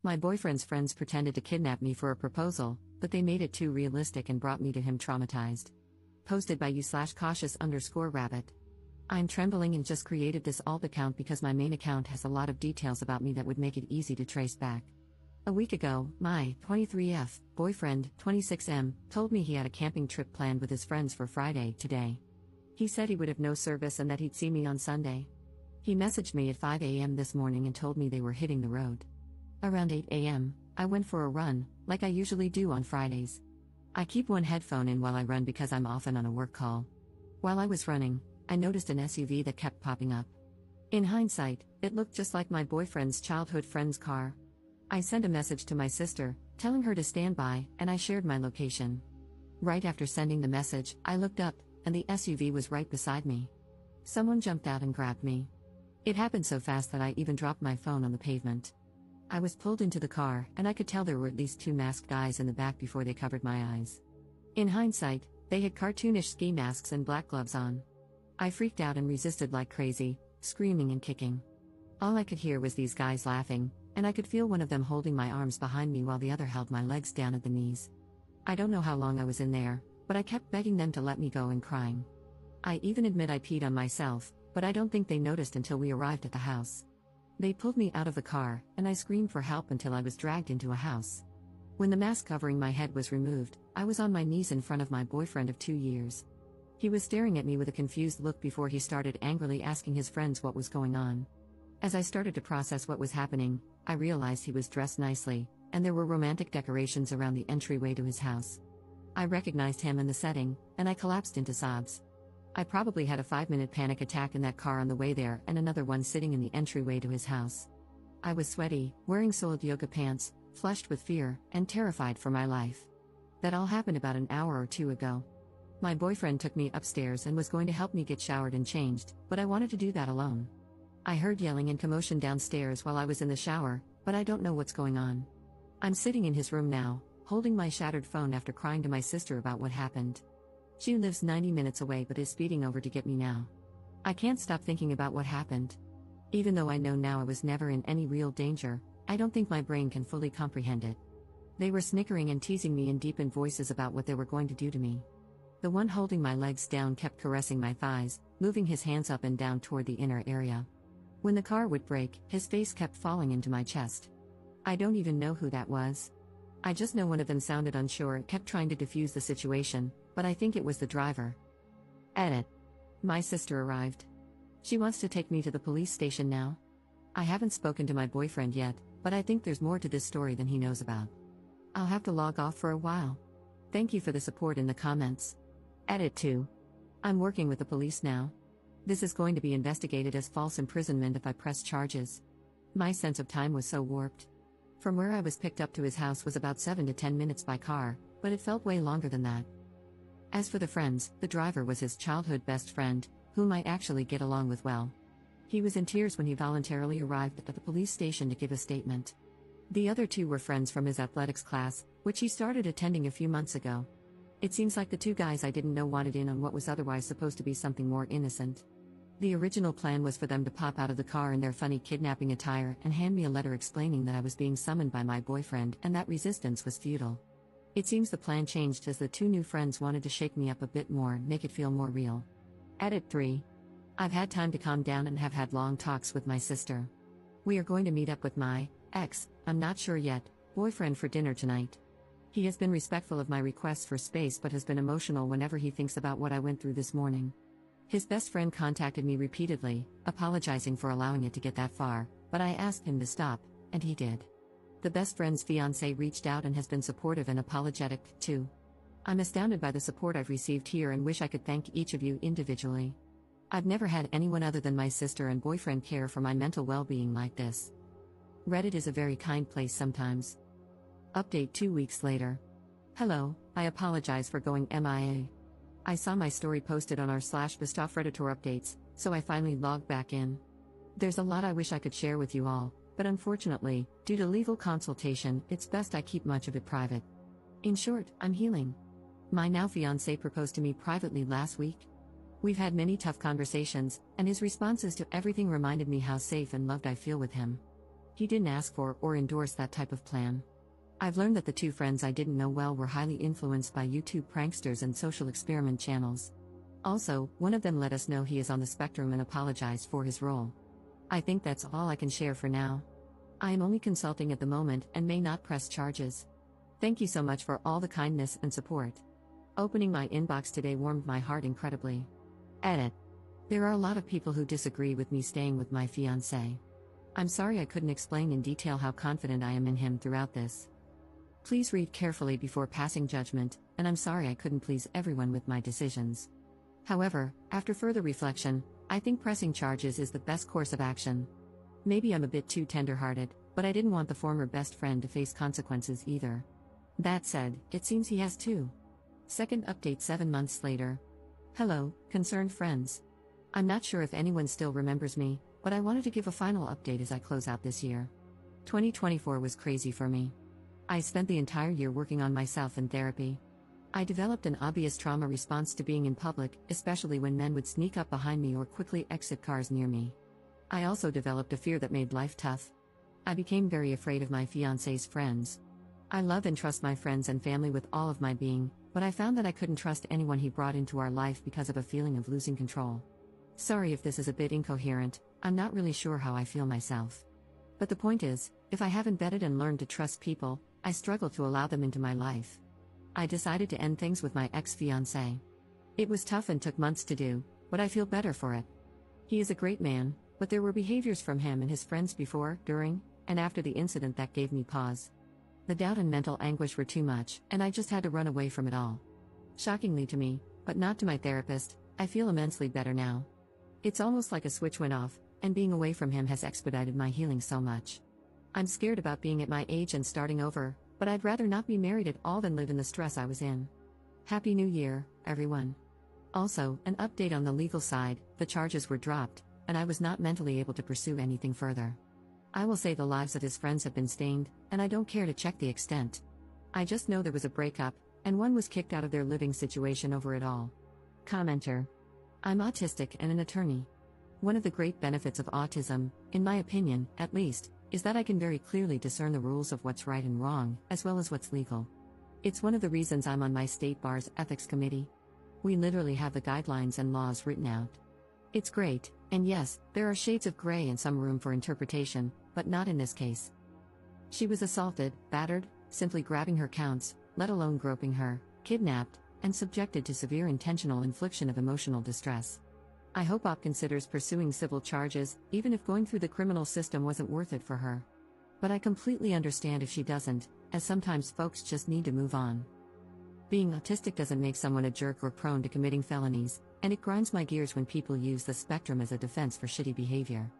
My boyfriend's friends pretended to kidnap me for a proposal, but they made it too realistic and brought me to him traumatized. Posted by you/cautious_rabbit. I'm trembling and just created this alt account because my main account has a lot of details about me that would make it easy to trace back. A week ago, my 23F boyfriend, 26M, told me he had a camping trip planned with his friends for Friday, today. He said he would have no service and that he'd see me on Sunday. He messaged me at 5 a.m. this morning and told me they were hitting the road. Around 8 a.m., I went for a run, like I usually do on Fridays. I keep one headphone in while I run because I'm often on a work call. While I was running, I noticed an SUV that kept popping up. In hindsight, it looked just like my boyfriend's childhood friend's car. I sent a message to my sister, telling her to stand by, and I shared my location. Right after sending the message, I looked up, and the SUV was right beside me. Someone jumped out and grabbed me. It happened so fast that I even dropped my phone on the pavement. I was pulled into the car, and I could tell there were at least 2 masked guys in the back before they covered my eyes. In hindsight, they had cartoonish ski masks and black gloves on. I freaked out and resisted like crazy, screaming and kicking. All I could hear was these guys laughing, and I could feel one of them holding my arms behind me while the other held my legs down at the knees. I don't know how long I was in there, but I kept begging them to let me go and crying. I even admit I peed on myself, but I don't think they noticed until we arrived at the house. They pulled me out of the car, and I screamed for help until I was dragged into a house. When the mask covering my head was removed, I was on my knees in front of my boyfriend of 2 years. He was staring at me with a confused look before he started angrily asking his friends what was going on. As I started to process what was happening, I realized he was dressed nicely, and there were romantic decorations around the entryway to his house. I recognized him and the setting, and I collapsed into sobs. I probably had a 5-minute panic attack in that car on the way there and another one sitting in the entryway to his house. I was sweaty, wearing soiled yoga pants, flushed with fear, and terrified for my life. That all happened about an hour or 2 ago. My boyfriend took me upstairs and was going to help me get showered and changed, but I wanted to do that alone. I heard yelling and commotion downstairs while I was in the shower, but I don't know what's going on. I'm sitting in his room now, holding my shattered phone after crying to my sister about what happened. She lives 90 minutes away but is speeding over to get me now. I can't stop thinking about what happened. Even though I know now I was never in any real danger, I don't think my brain can fully comprehend it. They were snickering and teasing me in deepened voices about what they were going to do to me. The one holding my legs down kept caressing my thighs, moving his hands up and down toward the inner area. When the car would brake, his face kept falling into my chest. I don't even know who that was. I just know one of them sounded unsure and kept trying to defuse the situation, but I think it was the driver. Edit. My sister arrived. She wants to take me to the police station now. I haven't spoken to my boyfriend yet, but I think there's more to this story than he knows about. I'll have to log off for a while. Thank you for the support in the comments. Edit 2. I'm working with the police now. This is going to be investigated as false imprisonment if I press charges. My sense of time was so warped. From where I was picked up to his house was about 7 to 10 minutes by car, but it felt way longer than that. As for the friends, the driver was his childhood best friend, whom I actually get along with well. He was in tears when he voluntarily arrived at the police station to give a statement. The other 2 were friends from his athletics class, which he started attending a few months ago. It seems like the 2 guys I didn't know wanted in on what was otherwise supposed to be something more innocent. The original plan was for them to pop out of the car in their funny kidnapping attire and hand me a letter explaining that I was being summoned by my boyfriend and that resistance was futile. It seems the plan changed as the 2 new friends wanted to shake me up a bit more and make it feel more real. Edit 3. I've had time to calm down and have had long talks with my sister. We are going to meet up with my I'm not sure yet, boyfriend for dinner tonight. He has been respectful of my requests for space but has been emotional whenever he thinks about what I went through this morning. His best friend contacted me repeatedly, apologizing for allowing it to get that far, but I asked him to stop, and he did. The best friend's fiancé reached out and has been supportive and apologetic, too. I'm astounded by the support I've received here and wish I could thank each of you individually. I've never had anyone other than my sister and boyfriend care for my mental well-being like this. Reddit is a very kind place sometimes. Update 2 weeks later. Hello, I apologize for going MIA. I saw my story posted on r/Bistov Redditor updates, so I finally logged back in. There's a lot I wish I could share with you all, but unfortunately, due to legal consultation, it's best I keep much of it private. In short, I'm healing. My now fiancé proposed to me privately last week. We've had many tough conversations, and his responses to everything reminded me how safe and loved I feel with him. He didn't ask for or endorse that type of plan. I've learned that the two friends I didn't know well were highly influenced by YouTube pranksters and social experiment channels. Also, one of them let us know he is on the spectrum and apologized for his role. I think that's all I can share for now. I am only consulting at the moment and may not press charges. Thank you so much for all the kindness and support. Opening my inbox today warmed my heart incredibly. Edit. There are a lot of people who disagree with me staying with my fiancé. I'm sorry I couldn't explain in detail how confident I am in him throughout this. Please read carefully before passing judgment, and I'm sorry I couldn't please everyone with my decisions. However, after further reflection, I think pressing charges is the best course of action. Maybe I'm a bit too tender-hearted, but I didn't want the former best friend to face consequences either. That said, it seems he has too. Second update 7 months later. Hello, concerned friends. I'm not sure if anyone still remembers me, but I wanted to give a final update as I close out this year. 2024 was crazy for me. I spent the entire year working on myself in therapy. I developed an obvious trauma response to being in public, especially when men would sneak up behind me or quickly exit cars near me. I also developed a fear that made life tough. I became very afraid of my fiancé's friends. I love and trust my friends and family with all of my being, but I found that I couldn't trust anyone he brought into our life because of a feeling of losing control. Sorry if this is a bit incoherent, I'm not really sure how I feel myself. But the point is, if I haven't vetted and learned to trust people, I struggle to allow them into my life. I decided to end things with my ex-fiancé. It was tough and took months to do, but I feel better for it. He is a great man, but there were behaviors from him and his friends before, during, and after the incident that gave me pause. The doubt and mental anguish were too much, and I just had to run away from it all. Shockingly to me, but not to my therapist, I feel immensely better now. It's almost like a switch went off, and being away from him has expedited my healing so much. I'm scared about being at my age and starting over, but I'd rather not be married at all than live in the stress I was in. Happy New Year, everyone. Also, an update on the legal side, the charges were dropped, and I was not mentally able to pursue anything further. I will say the lives of his friends have been stained, and I don't care to check the extent. I just know there was a breakup, and one was kicked out of their living situation over it all. Commenter. I'm autistic and an attorney. One of the great benefits of autism, in my opinion, at least, is that I can very clearly discern the rules of what's right and wrong, as well as what's legal. It's one of the reasons I'm on my state bar's ethics committee. We literally have the guidelines and laws written out. It's great, and yes, there are shades of gray and some room for interpretation, but not in this case. She was assaulted, battered, simply grabbing her counts, let alone groping her, kidnapped, and subjected to severe intentional infliction of emotional distress. I hope OP considers pursuing civil charges, even if going through the criminal system wasn't worth it for her. But I completely understand if she doesn't, as sometimes folks just need to move on. Being autistic doesn't make someone a jerk or prone to committing felonies, and it grinds my gears when people use the spectrum as a defense for shitty behavior.